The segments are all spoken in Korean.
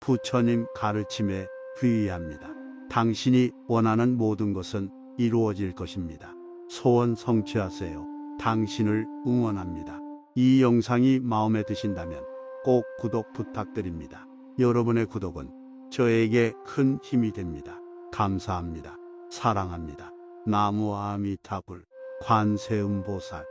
부처님 가르침에 귀의합니다. 당신이 원하는 모든 것은 이루어질 것입니다. 소원 성취하세요. 당신을 응원합니다. 이 영상이 마음에 드신다면 꼭 구독 부탁드립니다. 여러분의 구독은 저에게 큰 힘이 됩니다. 감사합니다. 사랑합니다. 나무 아미타불 관세음보살.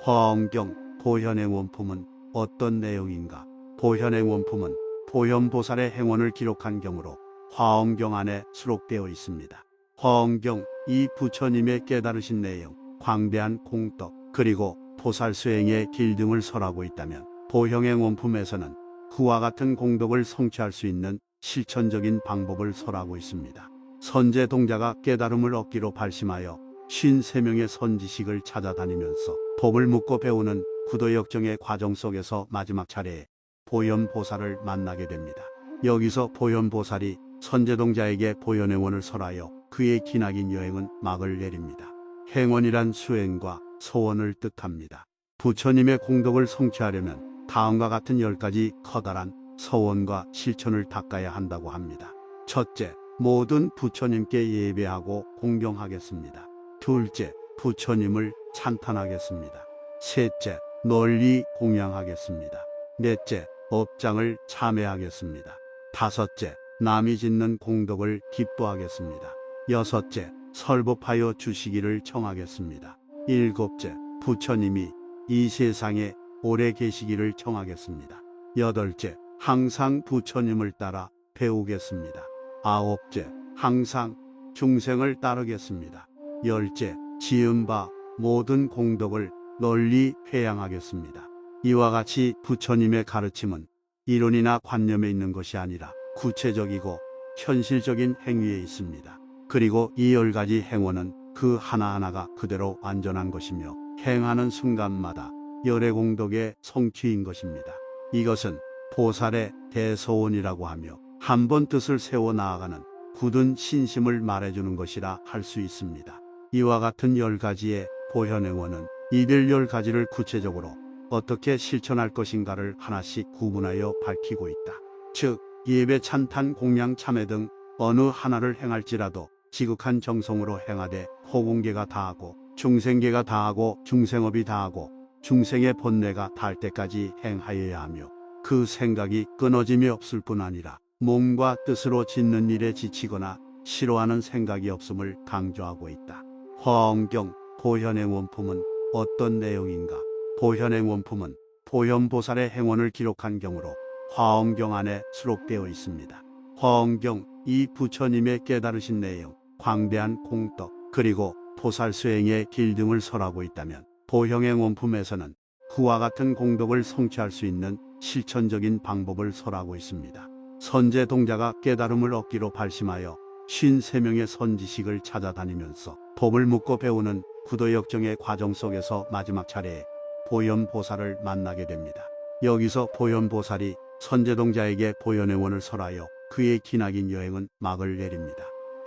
화엄경 보현의 원품은 어떤 내용인가? 보현의 원품은 보현보살의 행원을 기록한 경으로 화엄경 안에 수록되어 있습니다. 화엄경, 이 부처님의 깨달으신 내용, 광대한 공덕, 그리고 보살 수행의 길 등을 설하고 있다면 보현의 원품에서는 그와 같은 공덕을 성취할 수 있는 실천적인 방법을 설하고 있습니다. 선제 동자가 깨달음을 얻기로 발심하여 53명의 선지식을 찾아다니면서 법을 묻고 배우는 구도역정의 과정 속에서 마지막 차례에 보현보살을 만나게 됩니다. 여기서 보현보살이 선제동자에게 보현의 원을 설하여 그의 기나긴 여행은 막을 내립니다. 행원이란 수행과 소원을 뜻합니다. 부처님의 공덕을 성취하려면 다음과 같은 10가지 커다란 서원과 실천을 닦아야 한다고 합니다. 첫째, 모든 부처님께 예배하고 공경하겠습니다. 둘째, 부처님을 찬탄하겠습니다. 셋째, 널리 공양하겠습니다. 넷째, 업장을 참회하겠습니다. 다섯째, 남이 짓는 공덕을 기뻐하겠습니다. 여섯째, 설법하여 주시기를 청하겠습니다. 일곱째, 부처님이 이 세상에 오래 계시기를 청하겠습니다. 여덟째, 항상 부처님을 따라 배우겠습니다. 아홉째, 항상 중생을 따르겠습니다. 열째, 지은 바 모든 공덕을 널리 회양하겠습니다. 이와 같이 부처님의 가르침은 이론이나 관념에 있는 것이 아니라 구체적이고 현실적인 행위에 있습니다. 그리고 이 10가지 행원은 그 하나하나가 그대로 완전한 것이며 행하는 순간마다 열의 공덕의 성취인 것입니다. 이것은 보살의 대소원이라고 하며 한 번 뜻을 세워 나아가는 굳은 신심을 말해주는 것이라 할 수 있습니다. 이와 같은 10가지의 보현행원은 이들 10가지를 구체적으로 어떻게 실천할 것인가를 하나씩 구분하여 밝히고 있다. 즉, 예배, 찬탄, 공양, 참회 등 어느 하나를 행할지라도 지극한 정성으로 행하되 호공계가 다하고 중생계가 다하고 중생업이 다하고 중생의 본뇌가 닿을 때까지 행하여야 하며 그 생각이 끊어짐이 없을 뿐 아니라 몸과 뜻으로 짓는 일에 지치거나 싫어하는 생각이 없음을 강조하고 있다. 화엄경 보현의 원품은 어떤 내용인가? 보현의 원품은 보현보살의 행원을 기록한 경으로 화엄경 안에 수록되어 있습니다. 화엄경, 이 부처님의 깨달으신 내용, 광대한 공덕, 그리고 보살 수행의 길 등을 설하고 있다면 보현의 원품에서는 그와 같은 공덕을 성취할 수 있는 실천적인 방법을 설하고 있습니다. 선제 동자가 깨달음을 얻기로 발심하여 53명의 선지식을 찾아다니면서 법을 묻고 배우는 구도역정의 과정 속에서 마지막 차례에 보현보살을 만나게 됩니다. 여기서 보현보살이 선제동자에게 보현의 원을 설하여 그의 기나긴 여행은 막을 내립니다.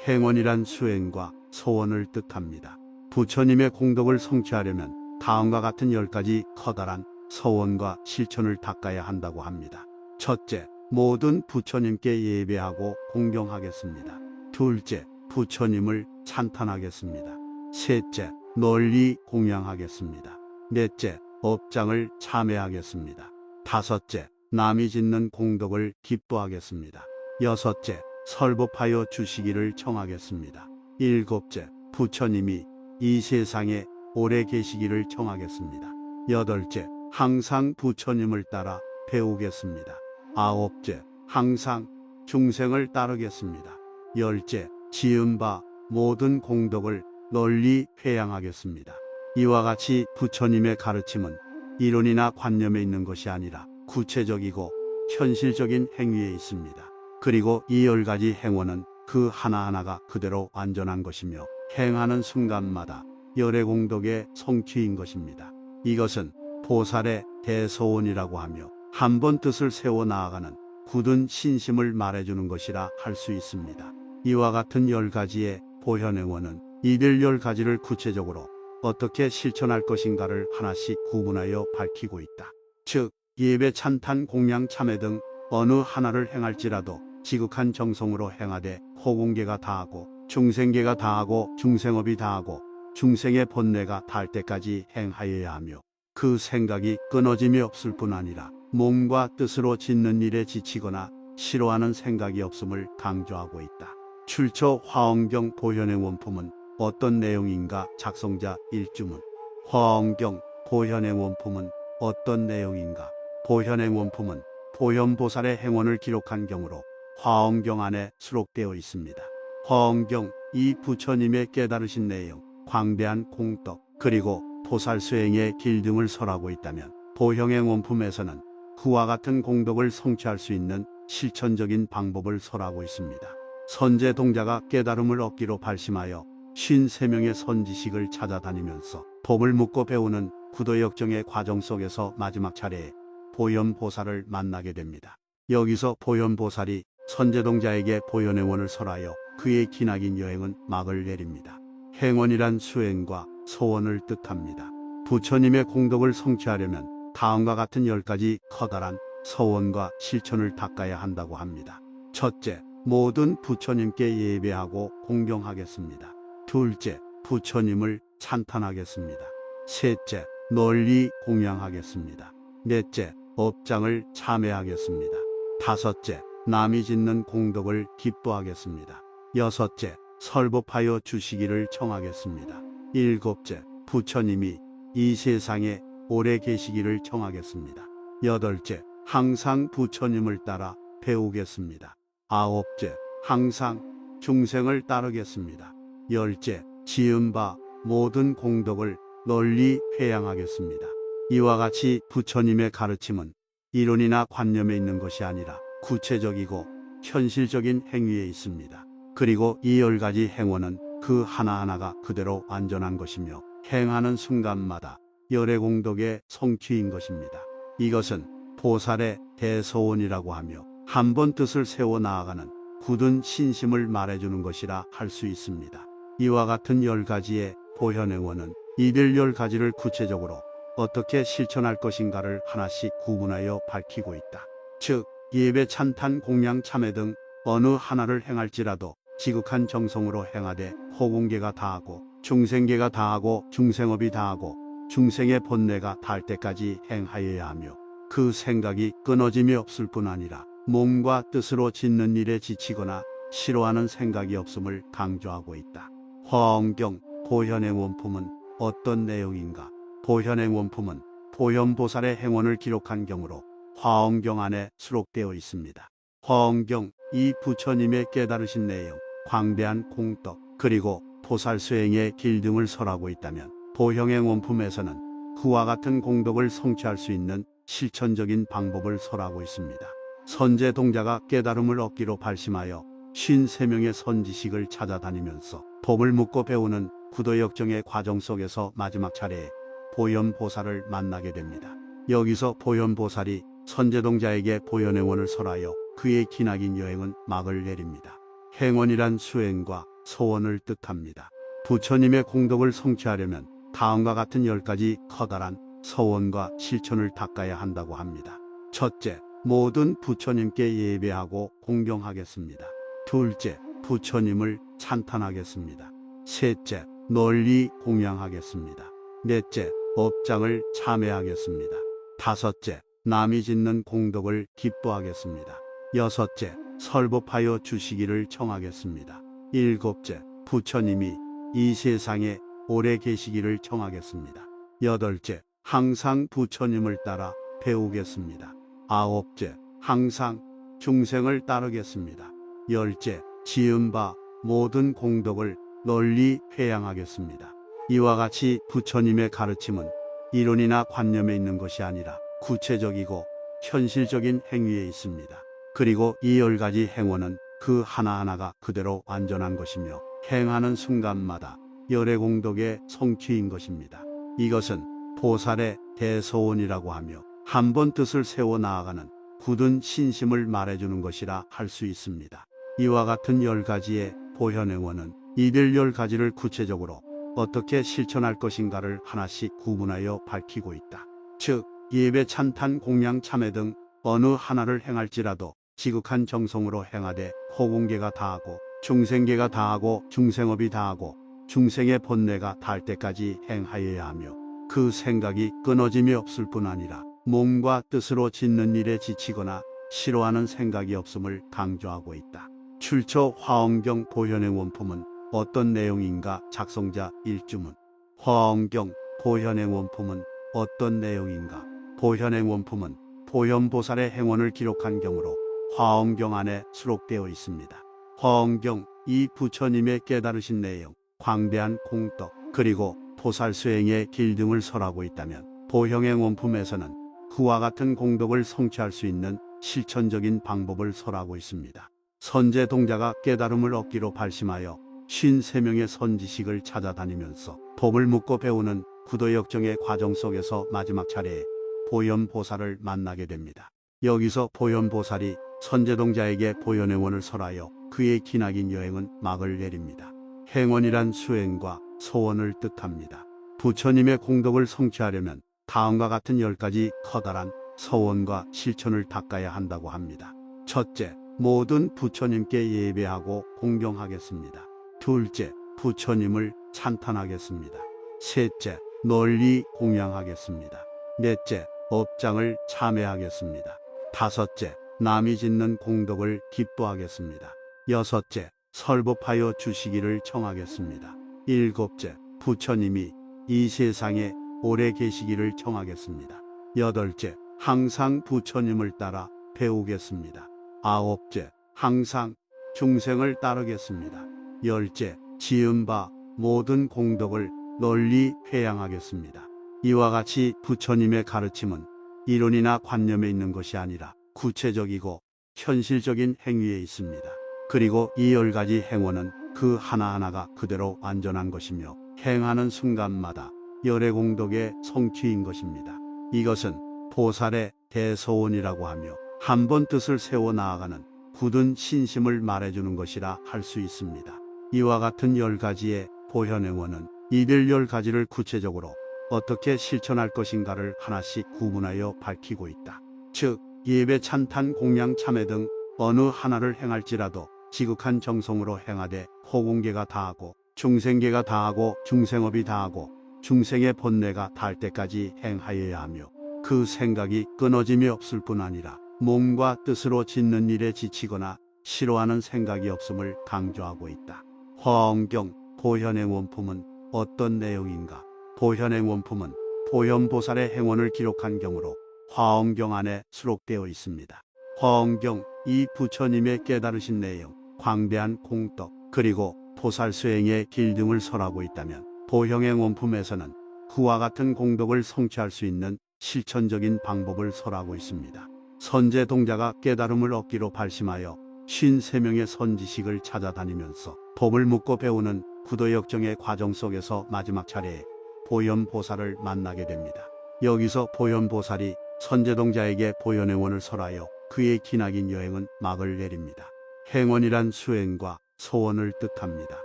행원이란 수행과 소원을 뜻합니다. 부처님의 공덕을 성취하려면 다음과 같은 10가지 커다란 서원과 실천을 닦아야 한다고 합니다. 첫째, 모든 부처님께 예배하고 공경하겠습니다. 둘째, 부처님을 찬탄하겠습니다. 셋째, 널리 공양하겠습니다. 넷째, 업장을 참회하겠습니다. 다섯째, 남이 짓는 공덕을 기뻐하겠습니다. 여섯째, 설법하여 주시기를 청하겠습니다. 일곱째, 부처님이 이 세상에 오래 계시기를 청하겠습니다. 여덟째, 항상 부처님을 따라 배우겠습니다. 아홉째, 항상 중생을 따르겠습니다. 열째, 지은 바 모든 공덕을 널리 회양하겠습니다. 이와 같이 부처님의 가르침은 이론이나 관념에 있는 것이 아니라 구체적이고 현실적인 행위에 있습니다. 그리고 이 10가지 행원은 그 하나하나가 그대로 완전한 것이며 행하는 순간마다 열의 공덕의 성취인 것입니다. 이것은 보살의 대소원이라고 하며 한 번 뜻을 세워 나아가는 굳은 신심을 말해주는 것이라 할 수 있습니다. 이와 같은 10가지의 보현행원은 이들 10가지를 구체적으로 어떻게 실천할 것인가를 하나씩 구분하여 밝히고 있다. 즉, 예배, 찬탄, 공양, 참회 등 어느 하나를 행할지라도 지극한 정성으로 행하되 호공계가 다하고 중생계가 다하고 중생업이 다하고 중생의 본뇌가 닿을 때까지 행하여야 하며 그 생각이 끊어짐이 없을 뿐 아니라 몸과 뜻으로 짓는 일에 지치거나 싫어하는 생각이 없음을 강조하고 있다. 출처 화엄경 보현의 원품은 어떤 내용인가? 작성자 일주문. 화엄경 보현의 원품은 어떤 내용인가? 보현의 원품은 보현보살의 행원을 기록한 경으로 화엄경 안에 수록되어 있습니다. 화엄경 이 부처님의 깨달으신 내용, 광대한 공덕, 그리고 보살 수행의 길 등을 설하고 있다면 보형의 원품에서는 그와 같은 공덕을 성취할 수 있는 실천적인 방법을 설하고 있습니다. 선제 동자가 깨달음을 얻기로 발심하여 53명의 선지식을 찾아다니면서 법을 묻고 배우는 구도역정의 과정 속에서 마지막 차례에 보현보살을 만나게 됩니다. 여기서 보현보살이 선제동자에게 보현의 원을 설하여 그의 기나긴 여행은 막을 내립니다. 행원이란 수행과 소원을 뜻합니다. 부처님의 공덕을 성취하려면 다음과 같은 10가지 커다란 서원과 실천을 닦아야 한다고 합니다. 첫째, 모든 부처님께 예배하고 공경하겠습니다. 둘째, 부처님을 찬탄하겠습니다. 셋째, 널리 공양하겠습니다. 넷째, 업장을 참회하겠습니다. 다섯째, 남이 짓는 공덕을 기뻐하겠습니다. 여섯째, 설법하여 주시기를 청하겠습니다. 일곱째, 부처님이 이 세상에 오래 계시기를 청하겠습니다. 여덟째, 항상 부처님을 따라 배우겠습니다. 아홉째, 항상 중생을 따르겠습니다. 열째, 지은 바 모든 공덕을 널리 회양하겠습니다. 이와 같이 부처님의 가르침은 이론이나 관념에 있는 것이 아니라 구체적이고 현실적인 행위에 있습니다. 그리고 이 10가지 행원은 그 하나하나가 그대로 완전한 것이며 행하는 순간마다 열의 공덕의 성취인 것입니다. 이것은 보살의 대소원이라고 하며 한 번 뜻을 세워 나아가는 굳은 신심을 말해주는 것이라 할 수 있습니다. 이와 같은 10가지의 보현행원은 이들 10가지를 구체적으로 어떻게 실천할 것인가를 하나씩 구분하여 밝히고 있다. 즉 예배, 찬탄, 공양, 참회 등 어느 하나를 행할지라도 지극한 정성으로 행하되 호공계가 다하고 중생계가 다하고 중생업이 다하고 중생의 본뇌가 닿을 때까지 행하여야 하며 그 생각이 끊어짐이 없을 뿐 아니라 몸과 뜻으로 짓는 일에 지치거나 싫어하는 생각이 없음을 강조하고 있다. 화엄경 보현의 원품은 어떤 내용인가? 보현의 원품은 보현보살의 행원을 기록한 경으로 화엄경 안에 수록되어 있습니다. 화엄경 이 부처님의 깨달으신 내용, 광대한 공덕, 그리고 보살 수행의 길 등을 설하고 있다면 보형의 원품에서는 그와 같은 공덕을 성취할 수 있는 실천적인 방법을 설하고 있습니다. 선제 동자가 깨달음을 얻기로 발심하여 53명의 선지식을 찾아다니면서 법을 묻고 배우는 구도역정의 과정 속에서 마지막 차례에 보현보살을 만나게 됩니다. 여기서 보현보살이 선제동자에게 보현의 원을 설하여 그의 기나긴 여행은 막을 내립니다. 행원이란 수행과 소원을 뜻합니다. 부처님의 공덕을 성취하려면 다음과 같은 10가지 커다란 서원과 실천을 닦아야 한다고 합니다. 첫째, 모든 부처님께 예배하고 공경하겠습니다. 둘째, 부처님을 찬탄하겠습니다. 셋째, 널리 공양하겠습니다. 넷째, 업장을 참회하겠습니다. 다섯째, 남이 짓는 공덕을 기뻐하겠습니다. 여섯째, 설법하여 주시기를 청하겠습니다. 일곱째, 부처님이 이 세상에 오래 계시기를 청하겠습니다. 여덟째, 항상 부처님을 따라 배우겠습니다. 아홉째, 항상 중생을 따르겠습니다. 열째, 지은 바 모든 공덕을 널리 회양하겠습니다. 이와 같이 부처님의 가르침은 이론이나 관념에 있는 것이 아니라 구체적이고 현실적인 행위에 있습니다. 그리고 이 10가지 행원은 그 하나하나가 그대로 완전한 것이며 행하는 순간마다 열의 공덕의 성취인 것입니다. 이것은 보살의 대소원이라고 하며 한 번 뜻을 세워 나아가는 굳은 신심을 말해주는 것이라 할 수 있습니다. 이와 같은 10가지의 보현행원은 이들 10가지를 구체적으로 어떻게 실천할 것인가를 하나씩 구분하여 밝히고 있다. 즉 예배, 찬탄, 공양, 참회 등 어느 하나를 행할지라도 지극한 정성으로 행하되 호공계가 다하고 중생계가 다하고 중생업이 다하고 중생의 본내가 닿을 때까지 행하여야 하며 그 생각이 끊어짐이 없을 뿐 아니라 몸과 뜻으로 짓는 일에 지치거나 싫어하는 생각이 없음을 강조하고 있다. 출처 화엄경 보현행 원품은 어떤 내용인가? 작성자 일주문. 화엄경 보현행 원품은 어떤 내용인가? 보현행 원품은 보현보살의 행원을 기록한 경으로 화엄경 안에 수록되어 있습니다. 화엄경 이 부처님의 깨달으신 내용, 광대한 공덕, 그리고 보살 수행의 길 등을 설하고 있다면 보현행 원품에서는 그와 같은 공덕을 성취할 수 있는 실천적인 방법을 설하고 있습니다. 선제 동자가 깨달음을 얻기로 발심하여 53명의 선지식을 찾아다니면서 법을 묻고 배우는 구도역정의 과정 속에서 마지막 차례에 보현보살을 만나게 됩니다. 여기서 보현보살이 선제동자에게 보현행원을 설하여 그의 기나긴 여행은 막을 내립니다. 행원이란 수행과 소원을 뜻합니다. 부처님의 공덕을 성취하려면 다음과 같은 10가지 커다란 서원과 실천을 닦아야 한다고 합니다. 첫째, 모든 부처님께 예배하고 공경하겠습니다. 둘째, 부처님을 찬탄하겠습니다. 셋째, 널리 공양하겠습니다. 넷째, 업장을 참회하겠습니다. 다섯째, 남이 짓는 공덕을 기뻐하겠습니다. 여섯째, 설법하여 주시기를 청하겠습니다. 일곱째, 부처님이 이 세상에 오래 계시기를 청하겠습니다. 여덟째, 항상 부처님을 따라 배우겠습니다. 아홉째, 항상 중생을 따르겠습니다. 열째, 지은 바 모든 공덕을 널리 회양하겠습니다. 이와 같이 부처님의 가르침은 이론이나 관념에 있는 것이 아니라 구체적이고 현실적인 행위에 있습니다. 그리고 이 10가지 행원은 그 하나하나가 그대로 완전한 것이며 행하는 순간마다 열의 공덕의 성취인 것입니다. 이것은 보살의 대서원이라고 하며 한 번 뜻을 세워 나아가는 굳은 신심을 말해주는 것이라 할 수 있습니다. 이와 같은 10가지의 보현행원은 이들 10가지를 구체적으로 어떻게 실천할 것인가를 하나씩 구분하여 밝히고 있다. 즉 예배, 찬탄, 공양, 참회 등 어느 하나를 행할지라도 지극한 정성으로 행하되 호공계가 다하고 중생계가 다하고 중생업이 다하고 중생의 본내가 닿을 때까지 행하여야 하며 그 생각이 끊어짐이 없을 뿐 아니라 몸과 뜻으로 짓는 일에 지치거나 싫어하는 생각이 없음을 강조하고 있다. 화엄경 보현행 원품은 어떤 내용인가? 보현행 원품은 보현보살의 행원을 기록한 경으로 화엄경 안에 수록되어 있습니다. 화엄경 이 부처님의 깨달으신 내용, 광대한 공덕, 그리고 보살 수행의 길 등을 설하고 있다면 보현행 원품에서는 그와 같은 공덕을 성취할 수 있는 실천적인 방법을 설하고 있습니다. 선제 동자가 깨달음을 얻기로 발심하여 53명의 선지식을 찾아다니면서 법을 묻고 배우는 구도역정의 과정 속에서 마지막 차례에 보현보살을 만나게 됩니다. 여기서 보현보살이 선제동자에게 보현행원을 설하여 그의 기나긴 여행은 막을 내립니다. 행원이란 수행과 소원을 뜻합니다.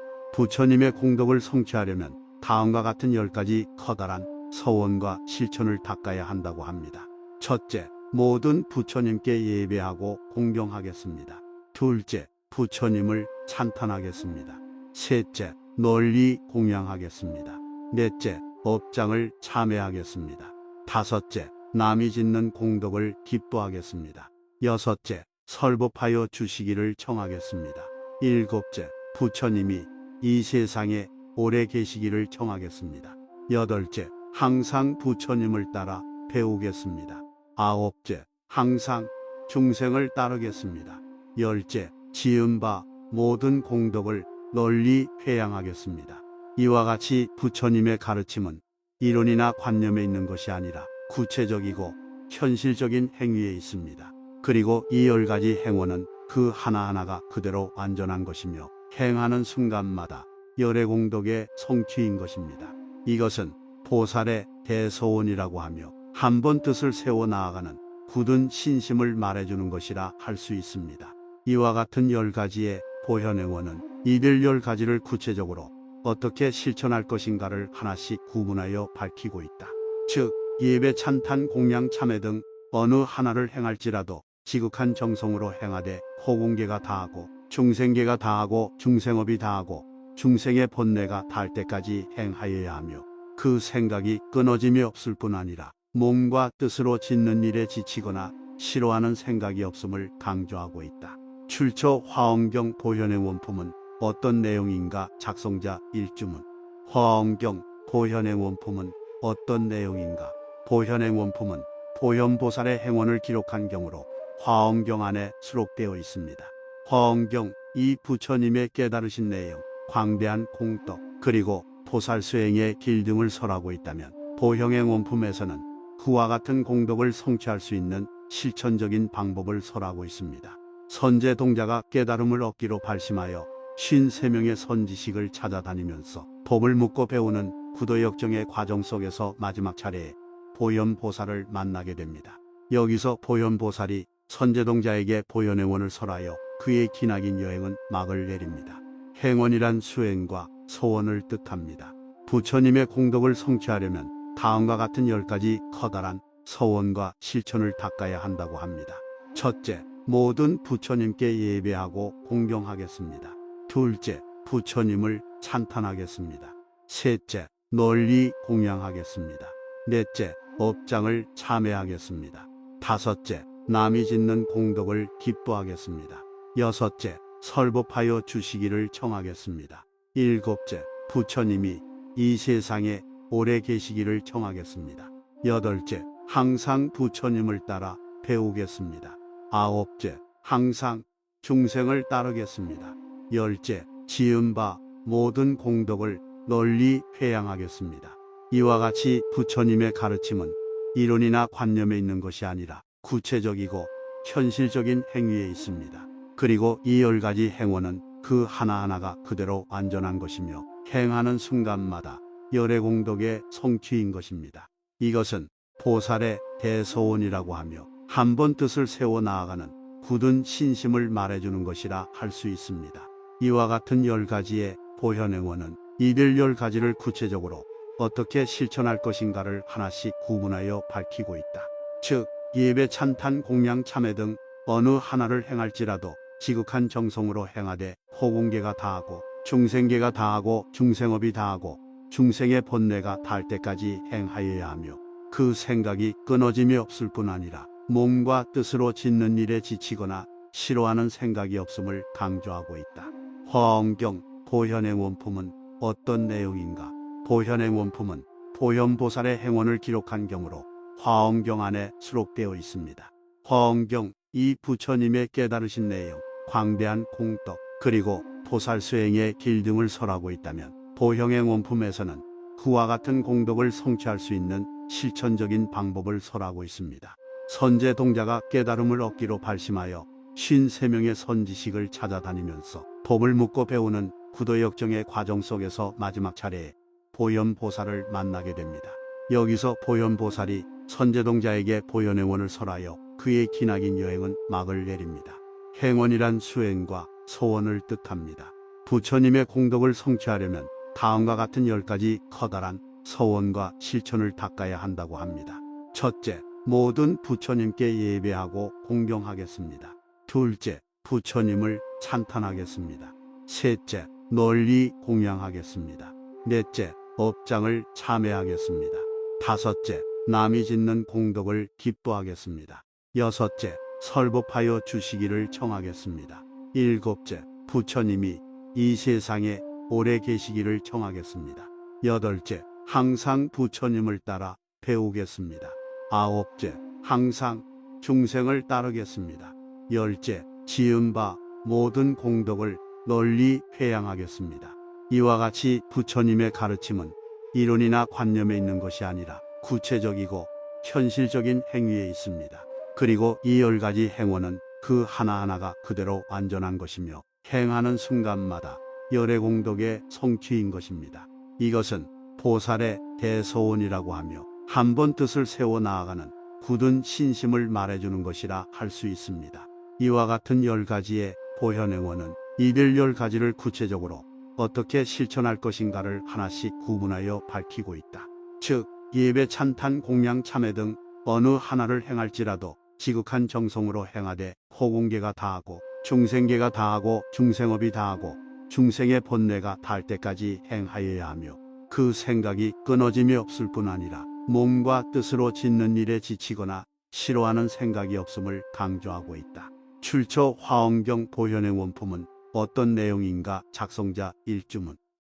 부처님의 공덕을 성취하려면 다음과 같은 10가지 커다란 서원과 실천을 닦아야 한다고 합니다. 첫째, 모든 부처님께 예배하고 공경하겠습니다. 둘째, 부처님을 찬탄하겠습니다. 셋째, 널리 공양하겠습니다. 넷째, 업장을 참회하겠습니다. 다섯째, 남이 짓는 공덕을 기뻐하겠습니다. 여섯째, 설법하여 주시기를 청하겠습니다. 일곱째, 부처님이 이 세상에 오래 계시기를 청하겠습니다. 여덟째, 항상 부처님을 따라 배우겠습니다. 아홉째, 항상 중생을 따르겠습니다. 열째, 지은 바 모든 공덕을 널리 회양하겠습니다. 이와 같이 부처님의 가르침은 이론이나 관념에 있는 것이 아니라 구체적이고 현실적인 행위에 있습니다. 그리고 이 10가지 행원은 그 하나하나가 그대로 완전한 것이며 행하는 순간마다 열의 공덕의 성취인 것입니다. 이것은 보살의 대서원이라고 하며 한 번 뜻을 세워 나아가는 굳은 신심을 말해주는 것이라 할 수 있습니다. 이와 같은 10가지의 보현행원은 이들 10가지를 구체적으로 어떻게 실천할 것인가를 하나씩 구분하여 밝히고 있다. 즉 예배, 찬탄, 공양, 참회 등 어느 하나를 행할지라도 지극한 정성으로 행하되 호공계가 다하고 중생계가 다하고 중생업이 다하고 중생의 본내가 닿을 때까지 행하여야 하며 그 생각이 끊어짐이 없을 뿐 아니라 몸과 뜻으로 짓는 일에 지치거나 싫어하는 생각이 없음을 강조하고 있다. 출처 화엄경 보현의 원품은 어떤 내용인가? 작성자 일주문. 화엄경 보현의 원품은 어떤 내용인가? 보현의 원품은 보현보살의 행원을 기록한 경으로 화엄경 안에 수록되어 있습니다. 화엄경 이 부처님의 깨달으신 내용, 광대한 공덕, 그리고 보살 수행의 길 등을 설하고 있다면 보형의 원품에서는 그와 같은 공덕을 성취할 수 있는 실천적인 방법을 설하고 있습니다. 선제 동자가 깨달음을 얻기로 발심하여 53명의 선지식을 찾아다니면서 법을 묻고 배우는 구도역정의 과정 속에서 마지막 차례에 보현보살을 만나게 됩니다. 여기서 보현보살이 선제동자에게 보현의 원을 설하여 그의 기나긴 여행은 막을 내립니다. 행원이란 수행과 소원을 뜻합니다. 부처님의 공덕을 성취하려면 다음과 같은 10가지 커다란 서원과 실천을 닦아야 한다고 합니다. 첫째, 모든 부처님께 예배하고 공경하겠습니다. 둘째, 부처님을 찬탄하겠습니다. 셋째, 널리 공양하겠습니다. 넷째, 업장을 참회하겠습니다. 다섯째, 남이 짓는 공덕을 기뻐하겠습니다. 여섯째, 설법하여 주시기를 청하겠습니다. 일곱째, 부처님이 이 세상에 오래 계시기를 청하겠습니다. 여덟째, 항상 부처님을 따라 배우겠습니다. 아홉째, 항상 중생을 따르겠습니다. 열째, 지은 바 모든 공덕을 널리 회양하겠습니다. 이와 같이 부처님의 가르침은 이론이나 관념에 있는 것이 아니라 구체적이고 현실적인 행위에 있습니다. 그리고 이 10가지 행원은 그 하나하나가 그대로 완전한 것이며 행하는 순간마다 열의 공덕의 성취인 것입니다. 이것은 보살의 대소원이라고 하며 한 번 뜻을 세워 나아가는 굳은 신심을 말해주는 것이라 할 수 있습니다. 이와 같은 10가지의 보현행원은 이들 10가지를 구체적으로 어떻게 실천할 것인가를 하나씩 구분하여 밝히고 있다. 즉, 예배, 찬탄, 공양, 참회 등 어느 하나를 행할지라도 지극한 정성으로 행하되 호공계가 다하고 중생계가 다하고 중생업이 다하고 중생의 본내가 닿을 때까지 행하여야 하며 그 생각이 끊어짐이 없을 뿐 아니라 몸과 뜻으로 짓는 일에 지치거나 싫어하는 생각이 없음을 강조하고 있다. 화엄경 보현의 원품은 어떤 내용인가? 보현의 원품은 보현보살의 행원을 기록한 경으로 화엄경 안에 수록되어 있습니다. 화엄경 이 부처님의 깨달으신 내용, 광대한 공덕, 그리고 보살 수행의 길 등을 설하고 있다면 보형의 원품에서는 그와 같은 공덕을 성취할 수 있는 실천적인 방법을 설하고 있습니다. 선제 동자가 깨달음을 얻기로 발심하여 53명의 선지식을 찾아다니면서 법을 묻고 배우는 구도역정의 과정 속에서 마지막 차례에 보현보살을 만나게 됩니다. 여기서 보현보살이 선제동자에게 보현의 원을 설하여 그의 기나긴 여행은 막을 내립니다. 행원이란 수행과 소원을 뜻합니다. 부처님의 공덕을 성취하려면 다음과 같은 10가지 커다란 서원과 실천을 닦아야 한다고 합니다. 첫째, 모든 부처님께 예배하고 공경하겠습니다. 둘째, 부처님을 찬탄하겠습니다. 셋째, 널리 공양하겠습니다. 넷째, 업장을 참회하겠습니다. 다섯째, 남이 짓는 공덕을 기뻐하겠습니다. 여섯째, 설법하여 주시기를 청하겠습니다. 일곱째, 부처님이 이 세상에 오래 계시기를 청하겠습니다. 여덟째, 항상 부처님을 따라 배우겠습니다. 아홉째, 항상 중생을 따르겠습니다. 열째, 지은 바 모든 공덕을 널리 회양하겠습니다. 이와 같이 부처님의 가르침은 이론이나 관념에 있는 것이 아니라 구체적이고 현실적인 행위에 있습니다. 그리고 이 10가지 행원은 그 하나하나가 그대로 완전한 것이며 행하는 순간마다 열의 공덕의 성취인 것입니다. 이것은 보살의 대소원이라고 하며 한 번 뜻을 세워 나아가는 굳은 신심을 말해주는 것이라 할 수 있습니다. 이와 같은 10가지의 보현행원은 이들 10가지를 구체적으로 어떻게 실천할 것인가를 하나씩 구분하여 밝히고 있다. 즉, 예배, 찬탄, 공양, 참회 등 어느 하나를 행할지라도 지극한 정성으로 행하되 호공계가 다하고 중생계가 다하고 중생업이 다하고 중생의 본뇌가 닿을 때까지 행하여야 하며 그 생각이 끊어짐이 없을 뿐 아니라 몸과 뜻으로 짓는 일에 지치거나 싫어하는 생각이 없음을 강조하고 있다. 출처 화엄경 보현의 원품은 어떤 내용인가? 작성자 일주문.